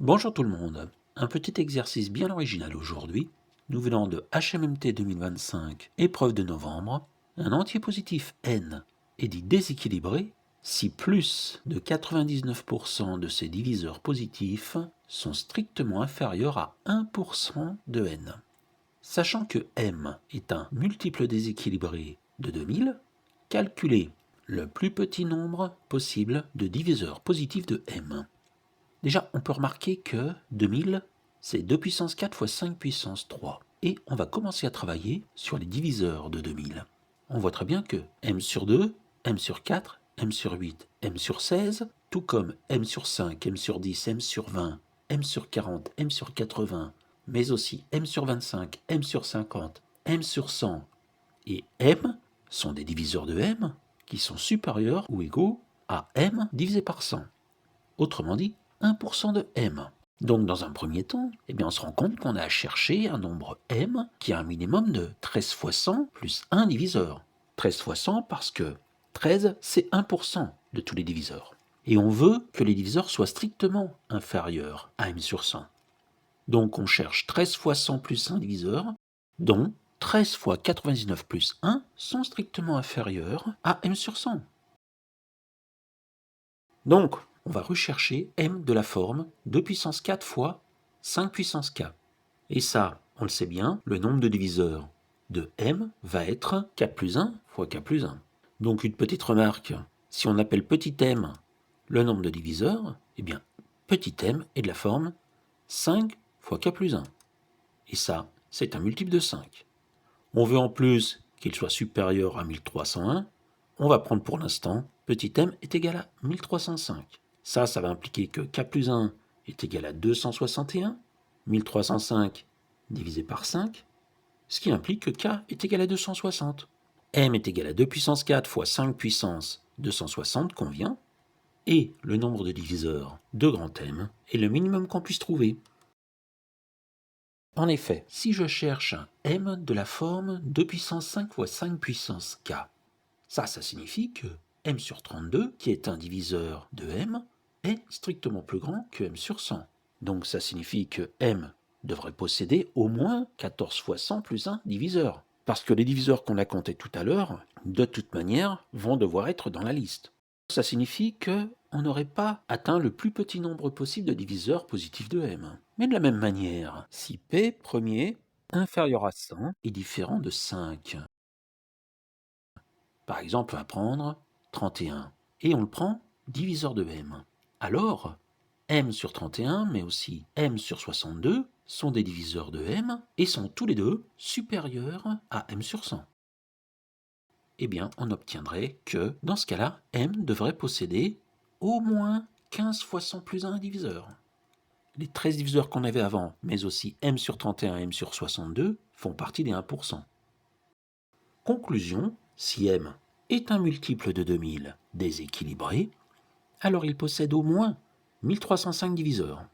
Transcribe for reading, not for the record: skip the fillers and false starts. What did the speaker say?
Bonjour tout le monde. Un petit exercice bien original aujourd'hui. Nous venons de HMMT 2025, épreuve de novembre. Un entier positif n est dit déséquilibré si plus de 99% de ses diviseurs positifs sont strictement inférieurs à 1% de n. Sachant que m est un multiple déséquilibré de 2000, calculez le plus petit nombre possible de diviseurs positifs de m. Déjà, on peut remarquer que 2000, c'est 2 puissance 4 fois 5 puissance 3. Et on va commencer à travailler sur les diviseurs de 2000. On voit très bien que m sur 2, m sur 4, m sur 8, m sur 16, tout comme m sur 5, m sur 10, m sur 20, m sur 40, m sur 80, mais aussi m sur 25, m sur 50, m sur 100 et m sont des diviseurs de m qui sont supérieurs ou égaux à m divisé par 100. Autrement dit, 1% de m. Donc dans un premier temps, on se rend compte qu'on a à chercher un nombre m qui a un minimum de 13 fois 100 plus 1 diviseur. 13 fois 100 parce que 13, c'est 1% de tous les diviseurs. Et on veut que les diviseurs soient strictement inférieurs à m sur 100. Donc on cherche 13 fois 100 plus 1 diviseur, dont 13 fois 99 plus 1 sont strictement inférieurs à m sur 100. Donc, on va rechercher m de la forme 2 puissance 4 fois 5 puissance k. Et ça, on le sait bien, le nombre de diviseurs de m va être k plus 1 fois k plus 1. Donc une petite remarque, si on appelle petit m le nombre de diviseurs, petit m est de la forme 5 fois k plus 1. Et ça, c'est un multiple de 5. On veut en plus qu'il soit supérieur à 1301. On va prendre pour l'instant petit m est égal à 1305. Ça va impliquer que k plus 1 est égal à 261, 1305 divisé par 5, ce qui implique que k est égal à 260. M est égal à 2 puissance 4 fois 5 puissance 260 convient, et le nombre de diviseurs de grand M est le minimum qu'on puisse trouver. En effet, si je cherche un m de la forme 2 puissance 5 fois 5 puissance k, ça signifie que m sur 32, qui est un diviseur de m, est strictement plus grand que m sur 100. Donc ça signifie que m devrait posséder au moins 14 fois 100 plus 1 diviseur. Parce que les diviseurs qu'on a comptés tout à l'heure, de toute manière, vont devoir être dans la liste. Ça signifie qu'on n'aurait pas atteint le plus petit nombre possible de diviseurs positifs de m. Mais de la même manière, si p premier inférieur à 100 est différent de 5, par exemple, on va prendre 31, et on le prend diviseur de m. Alors, m sur 31, mais aussi m sur 62, sont des diviseurs de m, et sont tous les deux supérieurs à m sur 100. On obtiendrait que, dans ce cas-là, m devrait posséder au moins 15 fois 100 plus 1 diviseur. Les 13 diviseurs qu'on avait avant, mais aussi m sur 31 et m sur 62, font partie des 1%. Conclusion, si m est un multiple de 2000 déséquilibré, alors il possède au moins 1305 diviseurs.